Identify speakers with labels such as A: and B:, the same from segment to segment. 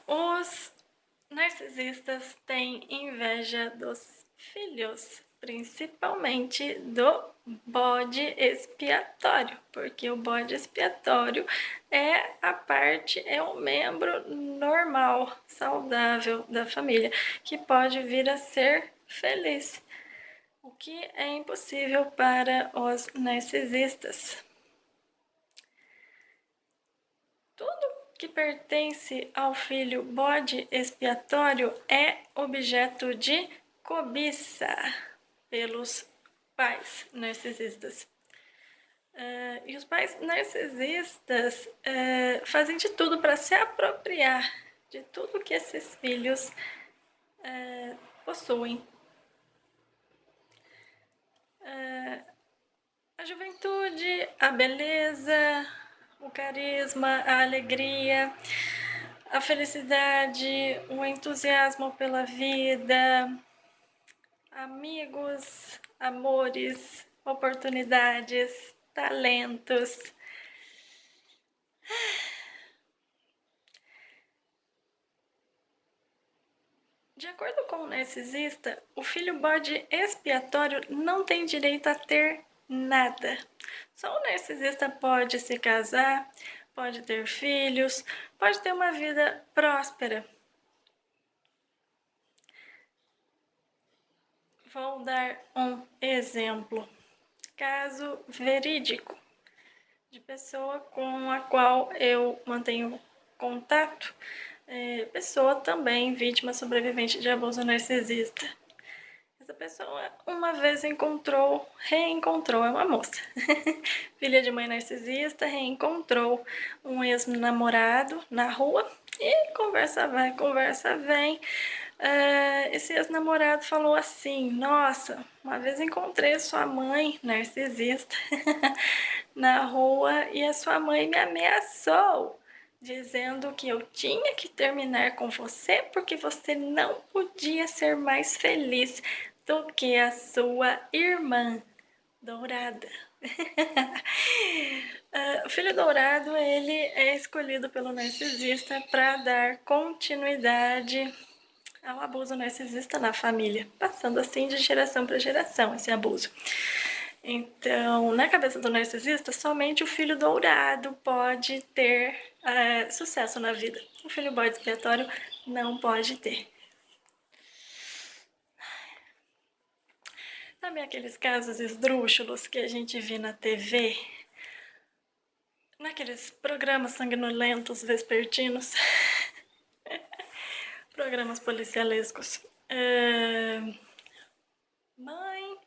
A: Os narcisistas têm inveja dos filhos, principalmente do bode expiatório, porque o bode expiatório é um membro normal, saudável da família, que pode vir a ser feliz, o que é impossível para os narcisistas. Tudo que pertence ao filho bode expiatório é objeto de cobiça pelos pais narcisistas. E os pais narcisistas fazem de tudo para se apropriar de tudo que esses filhos possuem. A juventude, a beleza, o carisma, a alegria, a felicidade, o entusiasmo pela vida, amigos, amores, oportunidades, talentos. De acordo com o narcisista, o filho bode expiatório não tem direito a ter nada. Só o narcisista pode se casar, pode ter filhos, pode ter uma vida próspera. Vou dar um exemplo, caso verídico, de pessoa com a qual eu mantenho contato, pessoa também vítima sobrevivente de abuso narcisista. Essa pessoa uma vez reencontrou, é uma moça, filha de mãe narcisista, reencontrou um ex-namorado na rua e conversa vai, conversa vem. Esse ex-namorado falou assim: nossa, uma vez encontrei sua mãe narcisista na rua e a sua mãe me ameaçou, dizendo que eu tinha que terminar com você porque você não podia ser mais feliz do que a sua irmã dourada. O filho dourado, ele é escolhido pelo narcisista para dar continuidade ao abuso narcisista na família, passando assim de geração para geração esse abuso. Então, na cabeça do narcisista, somente o filho dourado pode ter sucesso na vida. O filho bode expiatório não pode ter. Sabe aqueles casos esdrúxulos que a gente vê na TV? Naqueles programas sanguinolentos vespertinos? Programas policialescos. Mãe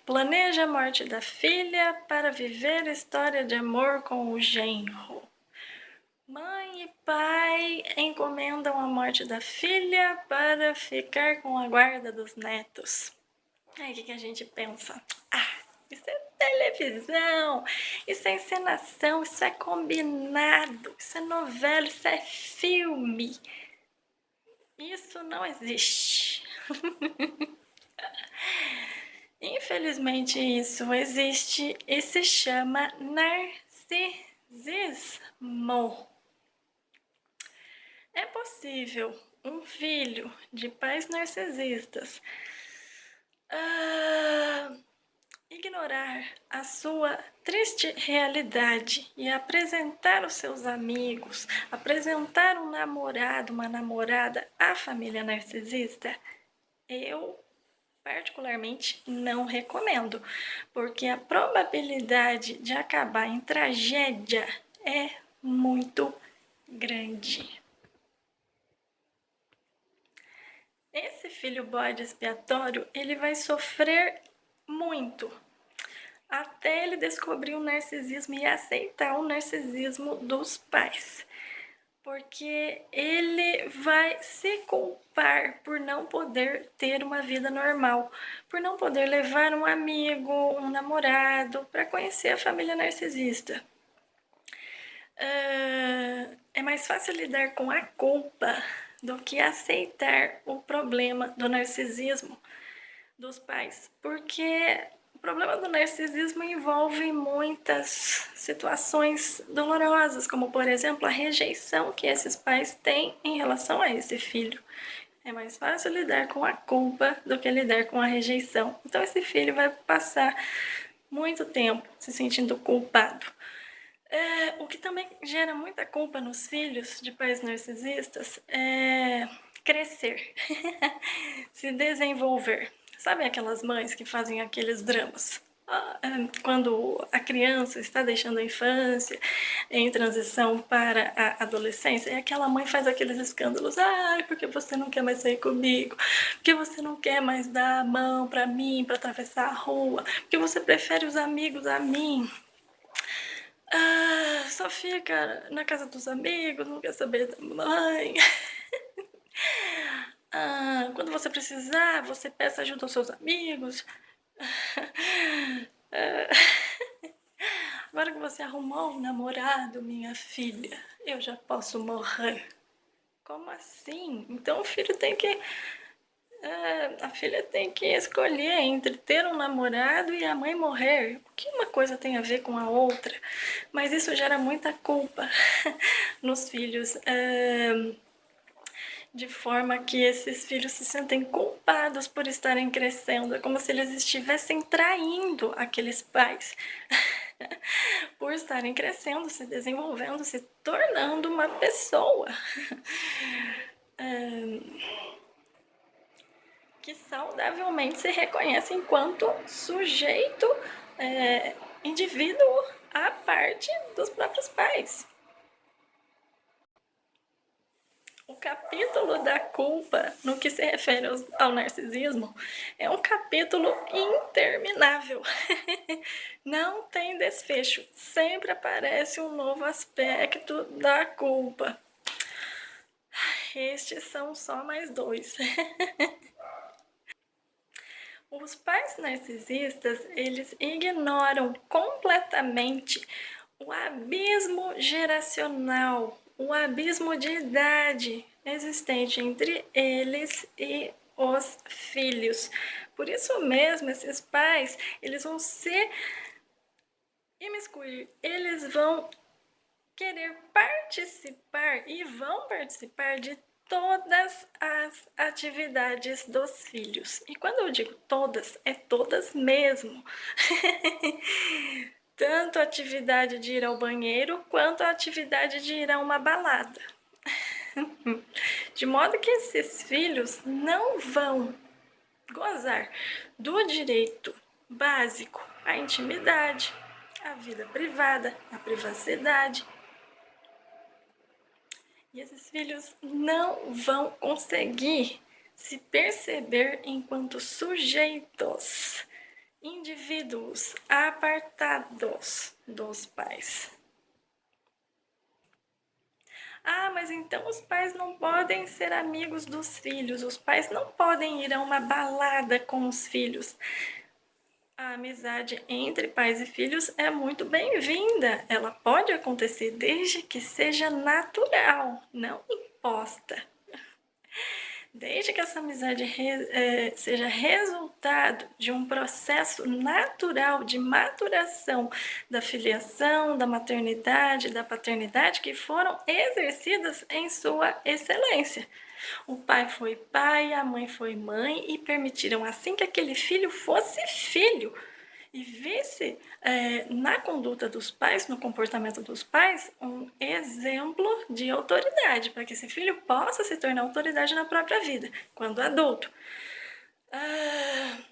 A: planeja a morte da filha para viver história de amor com o genro. Mãe e pai encomendam a morte da filha para ficar com a guarda dos netos. Aí o que a gente pensa? Isso é televisão, isso é encenação, isso é combinado, isso é novela, isso é filme. Isso não existe. Infelizmente isso existe e se chama narcisismo. É possível um filho de pais narcisistas ignorar a sua triste realidade e apresentar os seus amigos, apresentar um namorado, uma namorada à família narcisista? Eu particularmente não recomendo, porque a probabilidade de acabar em tragédia é muito grande. Esse filho bode expiatório, ele vai sofrer muito até ele descobrir o narcisismo e aceitar o narcisismo dos pais. Porque ele vai se culpar por não poder ter uma vida normal, por não poder levar um amigo, um namorado para conhecer a família narcisista. É mais fácil lidar com a culpa do que aceitar o problema do narcisismo dos pais, porque problema do narcisismo envolve muitas situações dolorosas, como, por exemplo, a rejeição que esses pais têm em relação a esse filho. É mais fácil lidar com a culpa do que lidar com a rejeição. Então, esse filho vai passar muito tempo se sentindo culpado. O que também gera muita culpa nos filhos de pais narcisistas é crescer, se desenvolver. Sabe aquelas mães que fazem aqueles dramas? Quando a criança está deixando a infância, em transição para a adolescência, e aquela mãe faz aqueles escândalos. Porque você não quer mais sair comigo? Porque você não quer mais dar a mão para mim, para atravessar a rua? Porque você prefere os amigos a mim? Só fica na casa dos amigos, não quer saber da mãe. Quando você precisar, você peça ajuda aos seus amigos. Agora que você arrumou um namorado, minha filha, eu já posso morrer. Como assim? Então o filho tem que... a filha tem que escolher entre ter um namorado e a mãe morrer. O que uma coisa tem a ver com a outra? Mas isso gera muita culpa nos filhos. De forma que esses filhos se sentem culpados por estarem crescendo. É como se eles estivessem traindo aqueles pais por estarem crescendo, se desenvolvendo, se tornando uma pessoa que saudavelmente se reconhece enquanto sujeito, indivíduo à parte dos próprios pais. O capítulo da culpa, no que se refere ao narcisismo, é um capítulo interminável. Não tem desfecho. Sempre aparece um novo aspecto da culpa. Estes são só mais 2. Os pais narcisistas, eles ignoram completamente o abismo geracional, o abismo de idade existente entre eles e os filhos. Por isso mesmo, esses pais, eles vão se imiscuir, eles vão querer participar e vão participar de todas as atividades dos filhos. E quando eu digo todas, é todas mesmo. Tanto a atividade de ir ao banheiro, quanto a atividade de ir a uma balada. De modo que esses filhos não vão gozar do direito básico à intimidade, à vida privada, à privacidade. E esses filhos não vão conseguir se perceber enquanto sujeitos, indivíduos apartados dos pais. Mas então os pais não podem ser amigos dos filhos, os pais não podem ir a uma balada com os filhos. A amizade entre pais e filhos é muito bem-vinda. Ela pode acontecer desde que seja natural, não imposta. Desde que essa amizade seja resultado de um processo natural de maturação da filiação, da maternidade, da paternidade, que foram exercidas em sua excelência. O pai foi pai, a mãe foi mãe e permitiram assim que aquele filho fosse filho e visse na conduta dos pais, no comportamento dos pais, um exemplo de autoridade, para que esse filho possa se tornar autoridade na própria vida, quando adulto.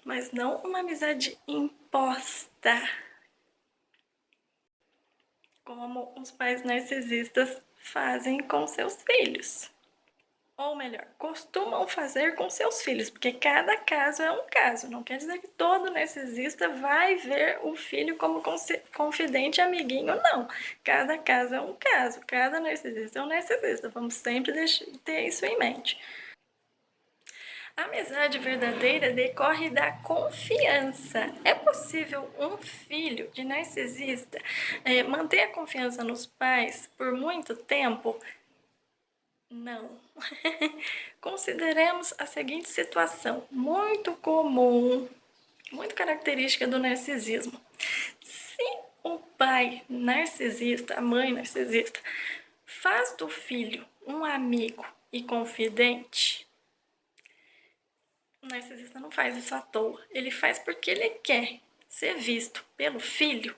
A: Mas não uma amizade imposta, como os pais narcisistas fazem com seus filhos. Ou melhor, costumam fazer com seus filhos, porque cada caso é um caso. Não quer dizer que todo narcisista vai ver o filho como confidente, amiguinho, não. Cada caso é um caso, cada narcisista é um narcisista. Vamos sempre ter isso em mente. A amizade verdadeira decorre da confiança. É possível um filho de narcisista manter a confiança nos pais por muito tempo? Não. Consideremos a seguinte situação, muito comum muito característica do narcisismo. Se o pai narcisista, a mãe narcisista, faz do filho um amigo e confidente, o narcisista não faz isso à toa. Ele faz porque ele quer ser visto pelo filho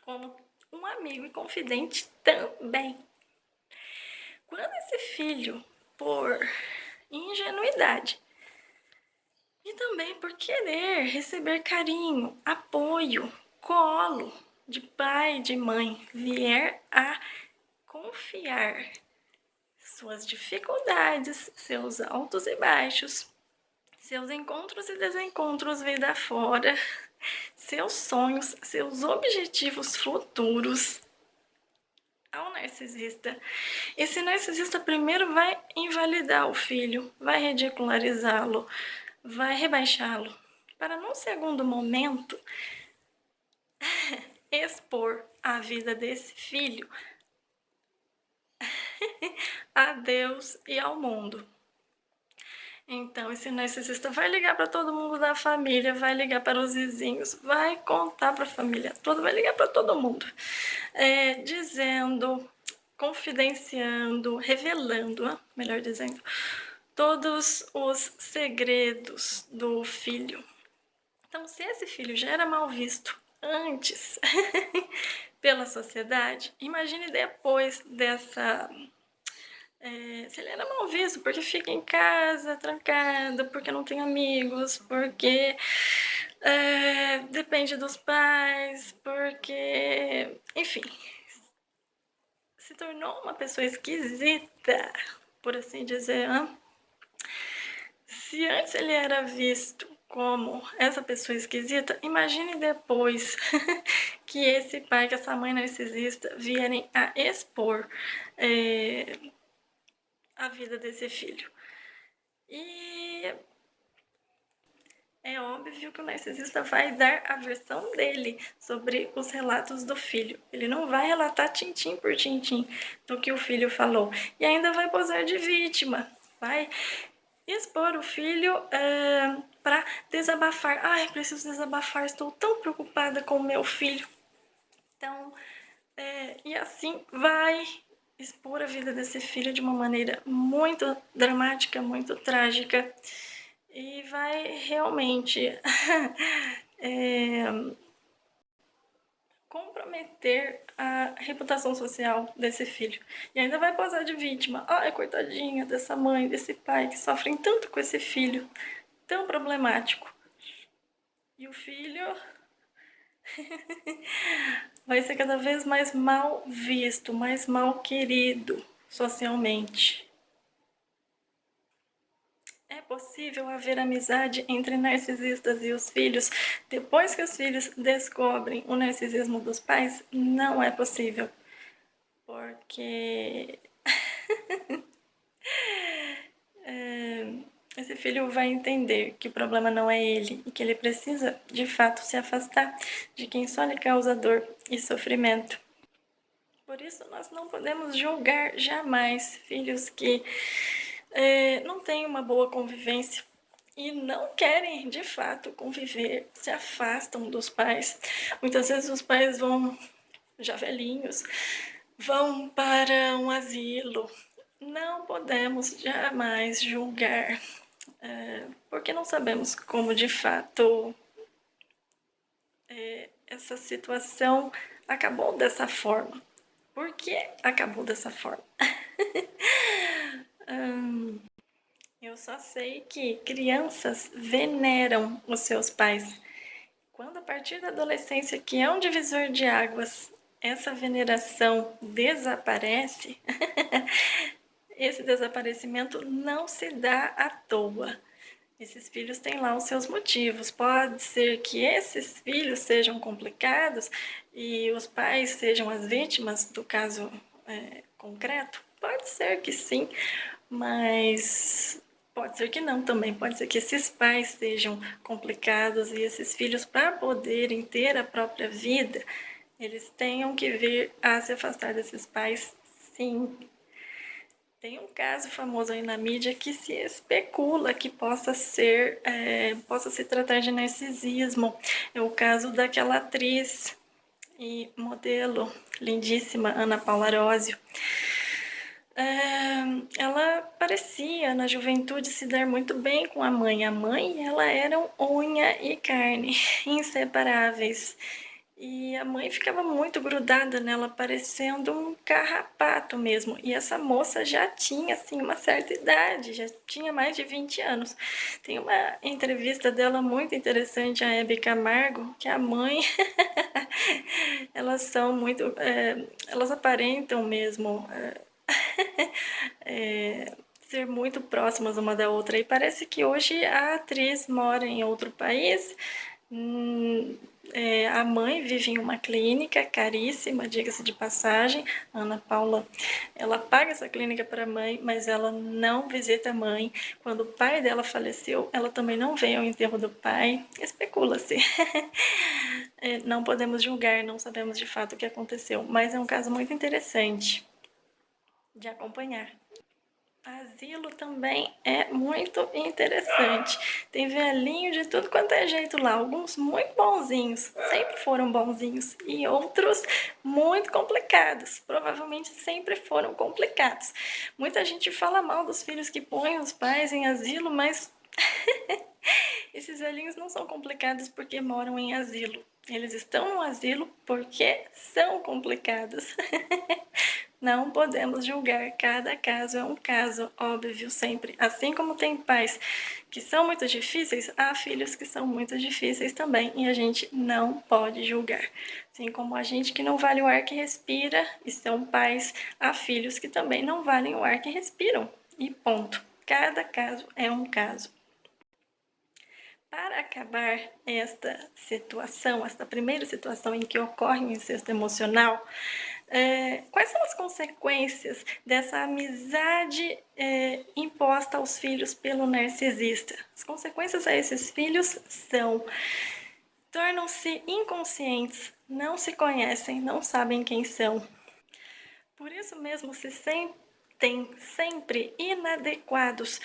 A: como um amigo e confidente também. Quando esse filho, por ingenuidade e também por querer receber carinho, apoio, colo de pai e de mãe, vier a confiar suas dificuldades, seus altos e baixos, seus encontros e desencontros vida fora, seus sonhos, seus objetivos futuros ao narcisista. Esse narcisista primeiro vai invalidar o filho, vai ridicularizá-lo, vai rebaixá-lo, para num segundo momento expor a vida desse filho a Deus e ao mundo. Então, esse narcisista vai ligar para todo mundo da família, vai ligar para os vizinhos, vai contar para a família toda, vai ligar para todo mundo, dizendo, confidenciando, revelando, melhor dizendo, todos os segredos do filho. Então, se esse filho já era mal visto antes pela sociedade, imagine depois dessa... se ele era mal visto porque fica em casa, trancado, porque não tem amigos, porque depende dos pais, porque... enfim, se tornou uma pessoa esquisita, por assim dizer. Se antes ele era visto como essa pessoa esquisita, imagine depois que esse pai, que essa mãe narcisista vierem a expor a vida desse filho. E é óbvio que o narcisista vai dar a versão dele sobre os relatos do filho. Ele não vai relatar tintim por tintim do que o filho falou. E ainda vai posar de vítima. Vai expor o filho para desabafar. Ai, preciso desabafar, estou tão preocupada com o meu filho. Então, e assim vai expor a vida desse filho de uma maneira muito dramática, muito trágica, e vai realmente comprometer a reputação social desse filho. E ainda vai posar de vítima. Ai, coitadinha dessa mãe, desse pai que sofrem tanto com esse filho tão problemático. E o filho vai ser cada vez mais mal visto, mais mal querido socialmente. É possível haver amizade entre narcisistas e os filhos depois que os filhos descobrem o narcisismo dos pais? Não é possível, porque esse filho vai entender que o problema não é ele e que ele precisa, de fato, se afastar de quem só lhe causa dor e sofrimento. Por isso, nós não podemos julgar jamais filhos que não têm uma boa convivência e não querem, de fato, conviver, se afastam dos pais. Muitas vezes os pais vão, já velhinhos, vão para um asilo. Não podemos jamais julgar, porque não sabemos como, de fato, essa situação acabou dessa forma. Por que acabou dessa forma? Eu só sei que crianças veneram os seus pais. Quando, a partir da adolescência, que é um divisor de águas, essa veneração desaparece, esse desaparecimento não se dá à toa. Esses filhos têm lá os seus motivos. Pode ser que esses filhos sejam complicados e os pais sejam as vítimas do caso concreto. Pode ser que sim, mas pode ser que não também. Pode ser que esses pais sejam complicados e esses filhos, para poderem ter a própria vida, eles tenham que vir a se afastar desses pais, sim. Tem um caso famoso aí na mídia que se especula que possa se tratar de narcisismo. É o caso daquela atriz e modelo lindíssima, Ana Paula Arósio. Ela parecia na juventude se dar muito bem com a mãe. A mãe, ela eram unha e carne, inseparáveis. E a mãe ficava muito grudada nela, parecendo um carrapato mesmo. E essa moça já tinha, assim, uma certa idade, já tinha mais de 20 anos. Tem uma entrevista dela muito interessante, a Hebe Camargo, que a mãe, elas são muito, elas aparentam mesmo ser muito próximas uma da outra. E parece que hoje a atriz mora em outro país. A mãe vive em uma clínica caríssima, diga-se de passagem. A Ana Paula, ela paga essa clínica para a mãe, mas ela não visita a mãe. Quando o pai dela faleceu, ela também não veio ao enterro do pai. Especula-se. Não podemos julgar, não sabemos de fato o que aconteceu, mas é um caso muito interessante de acompanhar. Asilo também é muito interessante. Tem velhinho de tudo quanto é jeito lá. Alguns muito bonzinhos, sempre foram bonzinhos. E outros muito complicados. Provavelmente sempre foram complicados. Muita gente fala mal dos filhos que põem os pais em asilo, mas esses velhinhos não são complicados porque moram em asilo. Eles estão no asilo porque são complicados. Não podemos julgar, cada caso é um caso, óbvio, sempre. Assim como tem pais que são muito difíceis, há filhos que são muito difíceis também, e a gente não pode julgar. Assim como a gente que não vale o ar que respira, e são pais, há filhos que também não valem o ar que respiram. E ponto. Cada caso é um caso. Para acabar esta situação, esta primeira situação em que ocorre o incesto emocional, quais são as consequências dessa amizade imposta aos filhos pelo narcisista? As consequências a esses filhos são: tornam-se inconscientes, não se conhecem, não sabem quem são. Por isso mesmo se sentem sempre inadequados.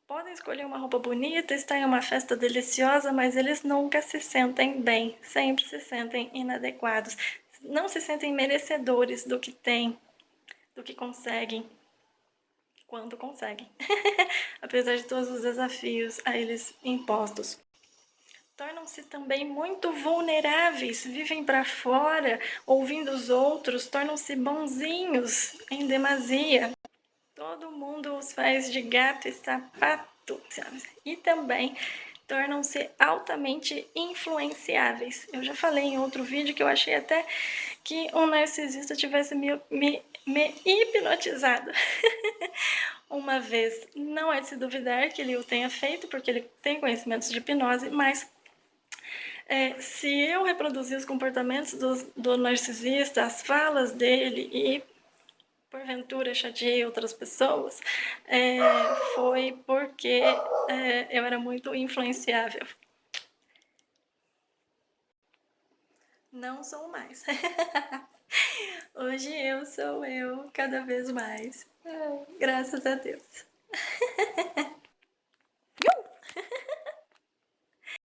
A: Podem escolher uma roupa bonita, estar em uma festa deliciosa, mas eles nunca se sentem bem, sempre se sentem inadequados, não se sentem merecedores do que têm, do que conseguem, quando conseguem, apesar de todos os desafios a eles impostos. Tornam-se também muito vulneráveis, vivem para fora, ouvindo os outros, tornam-se bonzinhos em demasia. Todo mundo os faz de gato e sapato, sabe? E também tornam-se altamente influenciáveis. Eu já falei em outro vídeo que eu achei até que um narcisista tivesse me hipnotizado uma vez. Não é de se duvidar que ele o tenha feito, porque ele tem conhecimentos de hipnose, mas se eu reproduzir os comportamentos do narcisista, as falas dele e porventura chateei outras pessoas, foi porque eu era muito influenciável. Não sou mais. Hoje eu sou eu, cada vez mais. Graças a Deus.